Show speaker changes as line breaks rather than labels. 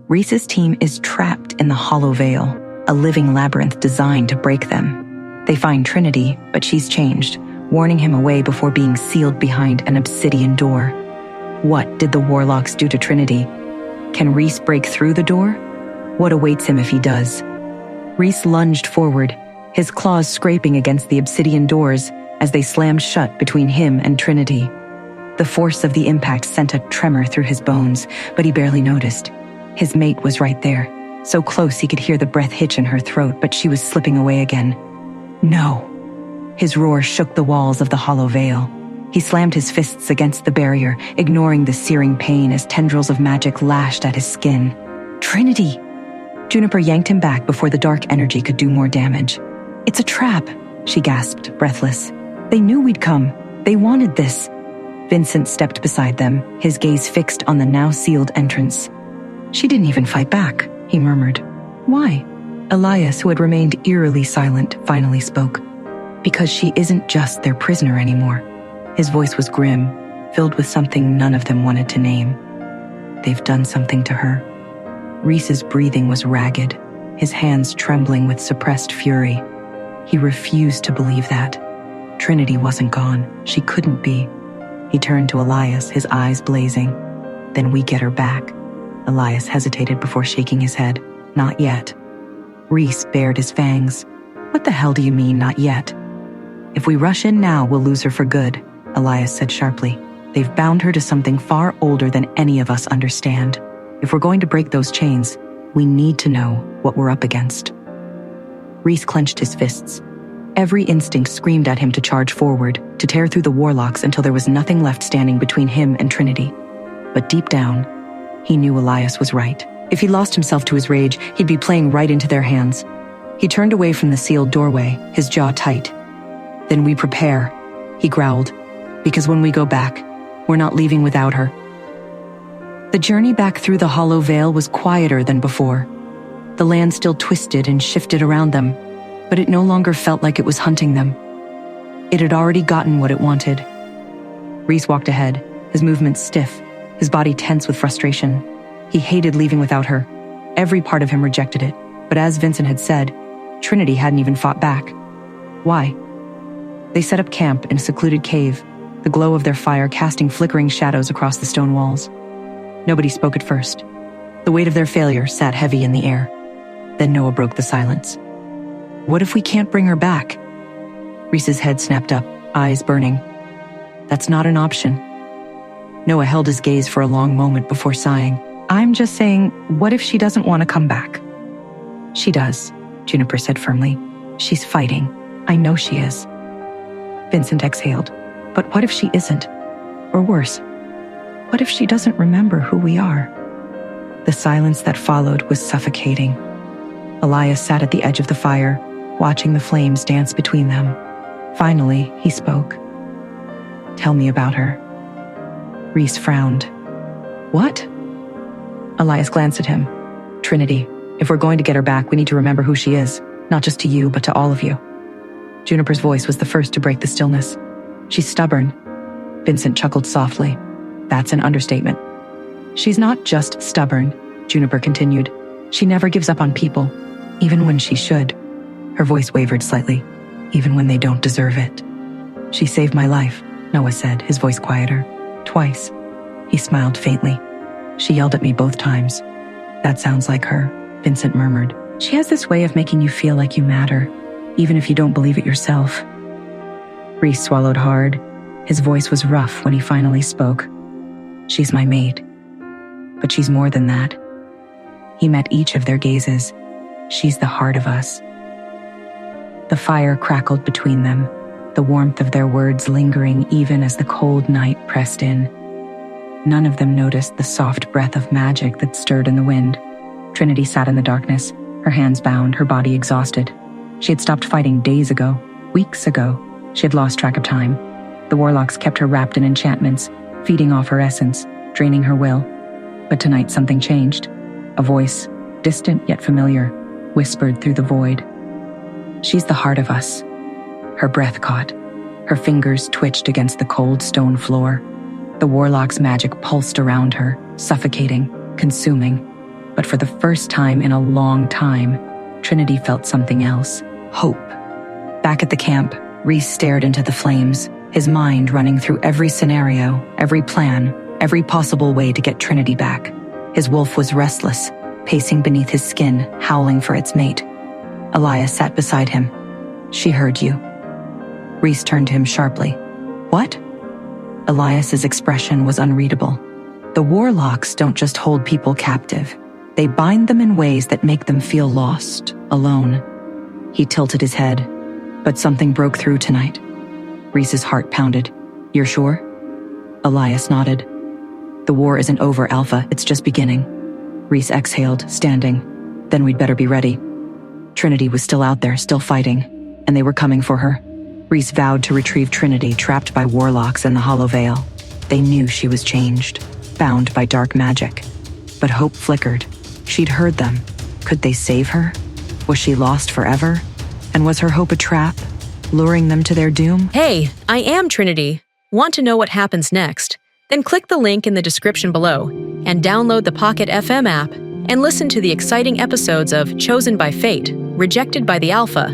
Reece's team is trapped in the Hollow Veil, a living labyrinth designed to break them. They find Trinity, but she's changed, warning him away before being sealed behind an obsidian door. What did the warlocks do to Trinity? Can Reece break through the door? What awaits him if he does? Reece lunged forward, his claws scraping against the obsidian doors as they slammed shut between him and Trinity. The force of the impact sent a tremor through his bones, but he barely noticed. His mate was right there, so close he could hear the breath hitch in her throat, but she was slipping away again. No! His roar shook the walls of the Hollow Veil. He slammed his fists against the barrier, ignoring the searing pain as tendrils of magic lashed at his skin. Trinity! Juniper yanked him back before the dark energy could do more damage. It's a trap, she gasped, breathless. They knew we'd come. They wanted this. Vincent stepped beside them, his gaze fixed on the now sealed entrance. She didn't even fight back, he murmured. Why? Elias, who had remained eerily silent, finally spoke. Because she isn't just their prisoner anymore. His voice was grim, filled with something none of them wanted to name. They've done something to her. Reece's breathing was ragged, his hands trembling with suppressed fury. He refused to believe that. Trinity wasn't gone. She couldn't be. He turned to Elias, his eyes blazing. Then we get her back. Elias hesitated before shaking his head. Not yet. Reece bared his fangs. What the hell do you mean, not yet? If we rush in now, we'll lose her for good, Elias said sharply. They've bound her to something far older than any of us understand. If we're going to break those chains, we need to know what we're up against. Reece clenched his fists. Every instinct screamed at him to charge forward, to tear through the warlocks until there was nothing left standing between him and Trinity. But deep down, he knew Elias was right. If he lost himself to his rage, he'd be playing right into their hands. He turned away from the sealed doorway, his jaw tight. Then we prepare, he growled, because when we go back, we're not leaving without her. The journey back through the Hollow Veil was quieter than before. The land still twisted and shifted around them, but it no longer felt like it was hunting them. It had already gotten what it wanted. Reece walked ahead, his movements stiff, his body tense with frustration. He hated leaving without her. Every part of him rejected it, but as Vincent had said, Trinity hadn't even fought back. Why? They set up camp in a secluded cave, the glow of their fire casting flickering shadows across the stone walls. Nobody spoke at first. The weight of their failure sat heavy in the air. Then Noah broke the silence. What if we can't bring her back? Reece's head snapped up, eyes burning. That's not an option. Noah held his gaze for a long moment before sighing. I'm just saying, what if she doesn't want to come back? She does, Juniper said firmly. She's fighting. I know she is. Vincent exhaled. But what if she isn't? Or worse, what if she doesn't remember who we are? The silence that followed was suffocating. Elias sat at the edge of the fire, watching the flames dance between them. Finally, he spoke. Tell me about her. Reece frowned. What? Elias glanced at him. Trinity, if we're going to get her back, we need to remember who she is, not just to you, but to all of you. Juniper's voice was the first to break the stillness. She's stubborn. Vincent chuckled softly. That's an understatement. She's not just stubborn, Juniper continued. She never gives up on people, even when she should. Her voice wavered slightly, even when they don't deserve it. She saved my life, Noah said, his voice quieter. Twice. He smiled faintly. She yelled at me both times. That sounds like her, Vincent murmured. She has this way of making you feel like you matter, even if you don't believe it yourself. Reece swallowed hard. His voice was rough when he finally spoke. She's my mate. But she's more than that. He met each of their gazes. She's the heart of us. The fire crackled between them, the warmth of their words lingering even as the cold night pressed in. None of them noticed the soft breath of magic that stirred in the wind. Trinity sat in the darkness, her hands bound, her body exhausted. She had stopped fighting days ago, weeks ago. She had lost track of time. The warlocks kept her wrapped in enchantments, feeding off her essence, draining her will. But tonight something changed. A voice, distant yet familiar, whispered through the void. She's the heart of us. Her breath caught. Her fingers twitched against the cold stone floor. The warlock's magic pulsed around her, suffocating, consuming. But for the first time in a long time, Trinity felt something else: hope. Back at the camp, Reece stared into the flames, his mind running through every scenario, every plan, every possible way to get Trinity back. His wolf was restless, pacing beneath his skin, howling for its mate. Elias sat beside him. "She heard you." Reece turned to him sharply. "What?" Elias's expression was unreadable. The warlocks don't just hold people captive. They bind them in ways that make them feel lost, alone. He tilted his head, but something broke through tonight. Reece's heart pounded. "You're sure?" Elias nodded. "The war isn't over, Alpha. It's just beginning." Reece exhaled, standing. "Then we'd better be ready." Trinity was still out there, still fighting, and they were coming for her. Reece vowed to retrieve Trinity, trapped by warlocks in the Hollow Veil. They knew she was changed, bound by dark magic. But hope flickered. She'd heard them. Could they save her? Was she lost forever? And was her hope a trap, luring them to their doom?
Hey, I am Trinity. Want to know what happens next? Then click the link in the description below and download the Pocket FM app and listen to the exciting episodes of Chosen by Fate, Rejected by the Alpha.